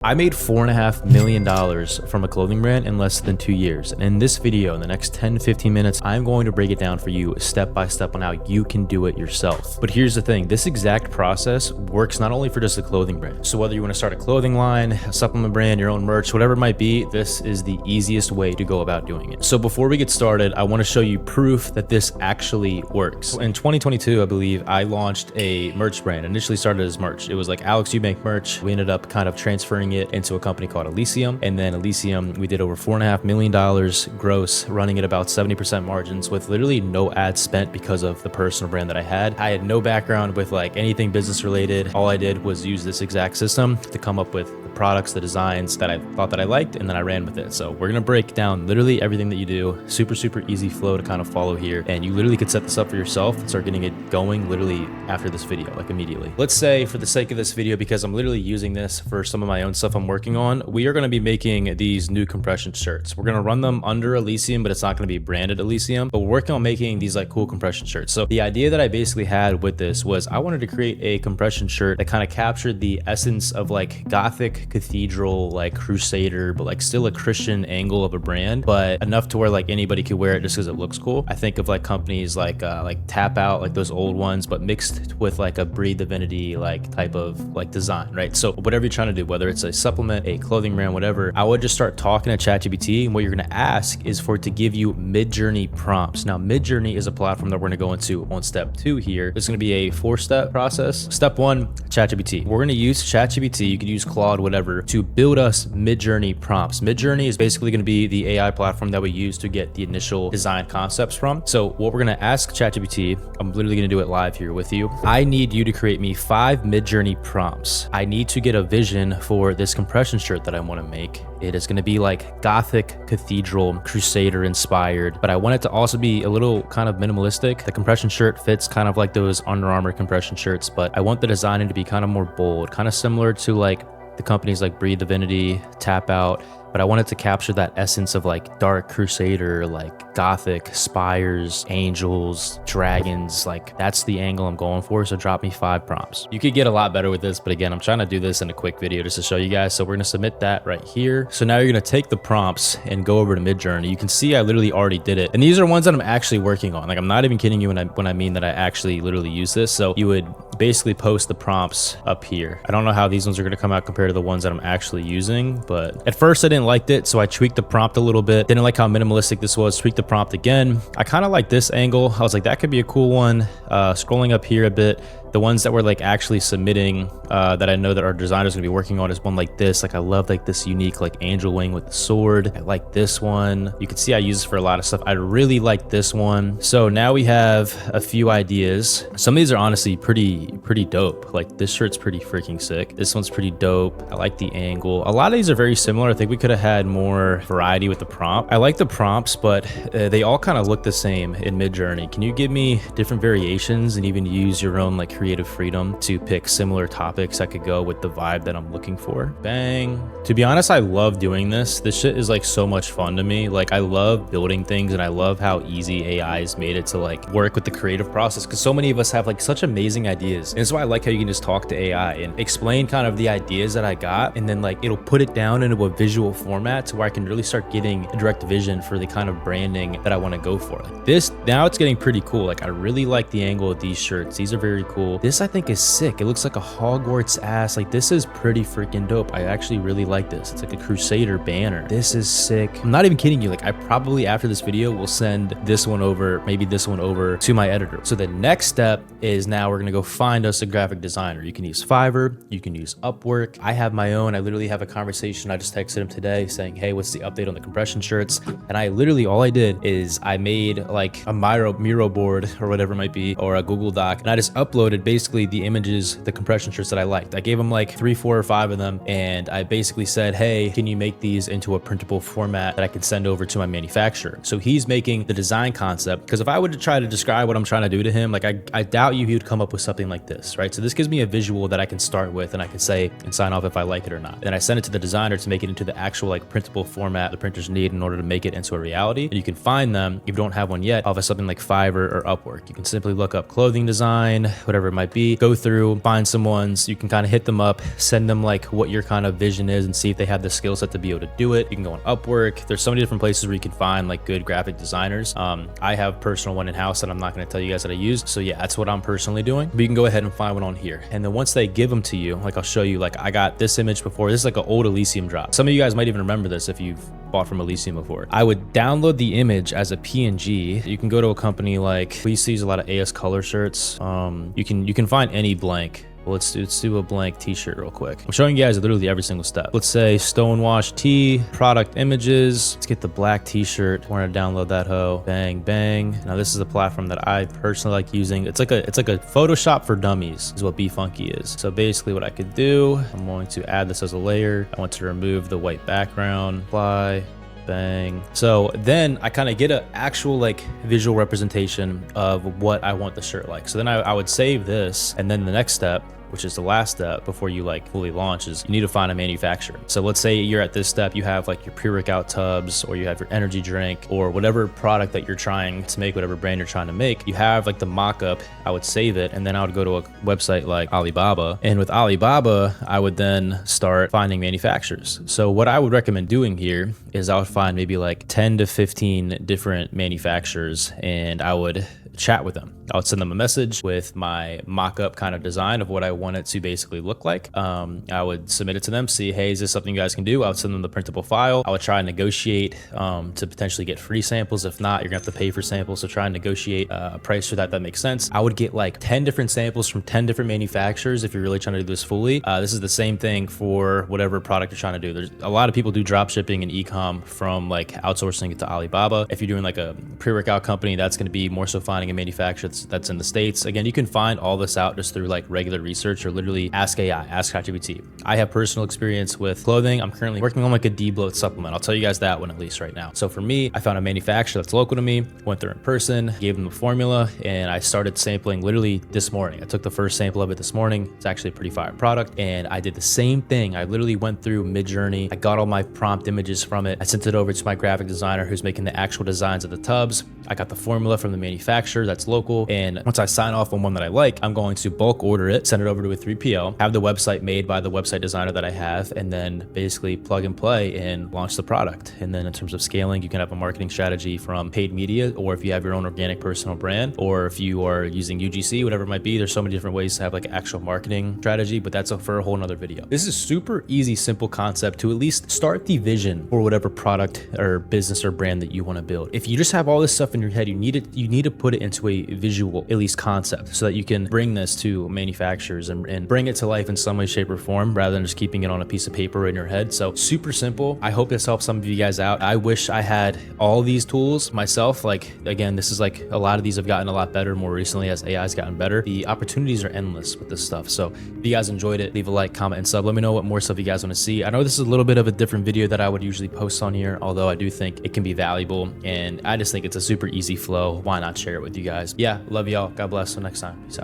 I made $4.5 million from a clothing brand in less than 2 years. And in this video, in the next 10-15 minutes, I'm going to break it down for you step by step on how you can do it yourself. But here's the thing, this exact process works not only for just a clothing brand. So whether you want to start a clothing line, a supplement brand, your own merch, whatever it might be, this is the easiest way to go about doing it. So before we get started, I want to show you proof that this actually works. In 2022, I believe I launched a merch brand. Initially started as merch. It was like Alex Eubank merch. We ended up kind of transferring it into a company called Elysium, and then Elysium we did over $4.5 million gross, running at about 70% margins with literally no ads spent because of the personal brand that I had. I had no background with like anything business related. All I did was use this exact system to come up with the products, the designs that I thought that I liked, and then I ran with it. So we're gonna break down literally everything that you do. Super easy flow to kind of follow here, and you literally could set this up for yourself and start getting it going literally after this video, like immediately. Let's say for the sake of this video, because I'm literally using this for some of my own stuff I'm working on, we are going to be making these new compression shirts. We're going to run them under Elysium, but it's not going to be branded Elysium, but we're working on making these like cool compression shirts. So the idea that I basically had with this was I wanted to create a compression shirt that kind of captured the essence of like gothic cathedral, like crusader, but like still a Christian angle of a brand, but enough to where like anybody could wear it just because it looks cool. I think of like companies like Tap Out, like those old ones, but mixed with like a Breathe Divinity like type of like design, right? So whatever you're trying to do, whether it's a supplement, a clothing brand, whatever, I would just start talking to ChatGPT, and what you're going to ask is for it to give you Midjourney prompts. Now, Midjourney is a platform that we're going to go into on step 2 here. It's going to be a 4-step process. Step 1, ChatGPT. We're going to use ChatGPT, you could use Claude, whatever, to build us Midjourney prompts. Midjourney is basically going to be the AI platform that we use to get the initial design concepts from. So what we're going to ask ChatGPT, I'm literally going to do it live here with you. I need you to create me 5 Midjourney prompts. I need to get a vision for this compression shirt that I want to make. It is going to be like gothic cathedral crusader inspired, but I want it to also be a little kind of minimalistic. The compression shirt fits kind of like those Under Armour compression shirts, but I want the design to be kind of more bold, kind of similar to like the companies like Breathe Divinity, Tap Out, but I wanted to capture that essence of like dark crusader, like gothic spires, angels, dragons. Like that's the angle I'm going for. So drop me 5 prompts. You could get a lot better with this, but again, I'm trying to do this in a quick video just to show you guys. So we're gonna submit that right here. So now you're gonna take the prompts and go over to Midjourney. You can see I literally already did it. And these are ones that I'm actually working on. Like I'm not even kidding you when I mean that I actually literally use this. So you would basically post the prompts up here. I don't know how these ones are gonna come out compared to the ones that I'm actually using, but at first I didn't like it, so I tweaked the prompt a little bit. Didn't like how minimalistic this was. Tweaked the prompt again. I kind of like this angle. I was like, that could be a cool one. Scrolling up here a bit, the ones that we're like actually submitting that I know that our designer's gonna be working on is one like this. Like I love like this unique like angel wing with the sword. I like this one. You can see I use this for a lot of stuff. I really like this one. So now we have a few ideas. Some of these are honestly pretty dope. Like this shirt's pretty freaking sick. This one's pretty dope. I like the angle. A lot of these are very similar. I think we could have had more variety with the prompt. I like the prompts, but they all kind of look the same in Midjourney. Can you give me different variations and even use your own like creative freedom to pick similar topics that could go with the vibe that I'm looking for? Bang. To be honest, I love doing this. This shit is like so much fun to me. Like I love building things, and I love how easy AI has made it to like work with the creative process, because so many of us have like such amazing ideas. And that's why I like how you can just talk to AI and explain kind of the ideas that I got, and then like it'll put it down into a visual format to where I can really start getting a direct vision for the kind of branding that I want to go for. Like this, now it's getting pretty cool. Like I really like the angle of these shirts. These are very cool. This I think is sick. It looks like a Hogwarts ass. Like this is pretty freaking dope. I actually really like this. It's like a Crusader banner. This is sick. I'm not even kidding you. Like I probably after this video will send this one over, maybe this one over to my editor. So the next step is now we're gonna go find us a graphic designer. You can use Fiverr, you can use Upwork. I have my own. I literally have a conversation. I just texted him today saying, hey, what's the update on the compression shirts? And I literally, all I did is I made like a Miro board or whatever it might be, or a Google Doc, and I just uploaded basically the images, the compression shirts that I liked. I gave him like 3, 4, or 5 of them, and I basically said, hey, can you make these into a printable format that I can send over to my manufacturer? So he's making the design concept, because if I were to try to describe what I'm trying to do to him, like I doubt you he would come up with something like this, right? So this gives me a visual that I can start with, and I can say and sign off if I like it or not. Then I send it to the designer to make it into the actual like printable format the printers need in order to make it into a reality. And you can find them, if you don't have one yet, off of something like Fiverr or Upwork. You can simply look up clothing design, whatever it might be. Go through, find some ones. You can kind of hit them up, send them like what your kind of vision is and see if they have the skill set to be able to do it. You can go on Upwork. There's so many different places where you can find like good graphic designers. I have personal one in-house that I'm not going to tell you guys that I use. So yeah, that's what I'm personally doing. But you can go ahead and find one on here. And then once they give them to you, like I'll show you, like I got this image before. This is like an old Elysium drop. Some of you guys might even remember this if you've bought from Elysium before. I would download the image as a PNG. You can go to a company like, we used to use a lot of AS Color shirts. You can find any blank. Well, let's do a blank t-shirt real quick. I'm showing you guys literally every single step. Let's say Stonewash Tee, product images. Let's get the black t-shirt. We're gonna download that hoe. Bang, bang. Now this is a platform that I personally like using. It's like a Photoshop for dummies is what BeFunky is. So basically what I could do, I'm going to add this as a layer. I want to remove the white background. Apply. Bang. So then I kind of get an actual like visual representation of what I want the shirt like. So then I would save this, and then the next step, which is the last step before you like fully launch, is you need to find a manufacturer. So let's say you're at this step, you have like your pre-workout tubs, or you have your energy drink, or whatever product that you're trying to make, whatever brand you're trying to make. You have like the mock-up. I would save it, and then I would go to a website like Alibaba. And with Alibaba, I would then start finding manufacturers. So what I would recommend doing here is I would find maybe like 10 to 15 different manufacturers, and I would chat with them. I would send them a message with my mock-up kind of design of what I want it to basically look like. I would submit it to them, see, hey, is this something you guys can do? I would send them the printable file. I would try and negotiate to potentially get free samples. If not, you're gonna have to pay for samples. So try and negotiate a price for that makes sense. I would get like 10 different samples from 10 different manufacturers if you're really trying to do this fully. This is the same thing for whatever product you're trying to do. There's a lot of people do drop shipping and e-com from like outsourcing it to Alibaba. If you're doing like a pre-workout company, that's gonna be more so finding a manufacturer that's in the States. Again, you can find all this out just through like regular research or literally ask AI, ask ChatGPT. I have personal experience with clothing. I'm currently working on like a de-bloat supplement. I'll tell you guys that one at least right now. So for me, I found a manufacturer that's local to me, went there in person, gave them the formula, and I started sampling literally this morning. I took the first sample of it this morning. It's actually a pretty fire product. And I did the same thing. I literally went through Midjourney. I got all my prompt images from it. I sent it over to my graphic designer who's making the actual designs of the tubs. I got the formula from the manufacturer that's local. And once I sign off on one that I like, I'm going to bulk order it, send it over to a 3PL, have the website made by the website designer that I have, and then basically plug and play and launch the product. And then in terms of scaling, you can have a marketing strategy from paid media, or if you have your own organic personal brand, or if you are using UGC, whatever it might be. There's so many different ways to have like actual marketing strategy, but that's for a whole nother video. This is super easy, simple concept to at least start the vision for whatever product or business or brand that you want to build. If you just have all this stuff in your head, you need to put it into a visual, at least concept, so that you can bring this to manufacturers and bring it to life in some way, shape, or form, rather than just keeping it on a piece of paper in your head. So super simple. I hope this helps some of you guys out. I wish I had all these tools myself. Like, again, this is like a lot of these have gotten a lot better more recently as AI's gotten better. The opportunities are endless with this stuff. So if you guys enjoyed it, leave a like, comment, and sub. Let me know what more stuff you guys want to see. I know this is a little bit of a different video that I would usually post on here, although I do think it can be valuable, and I just think it's a super easy flow. Why not share it with you guys? Yeah, love y'all. God bless. Till next time. Peace out.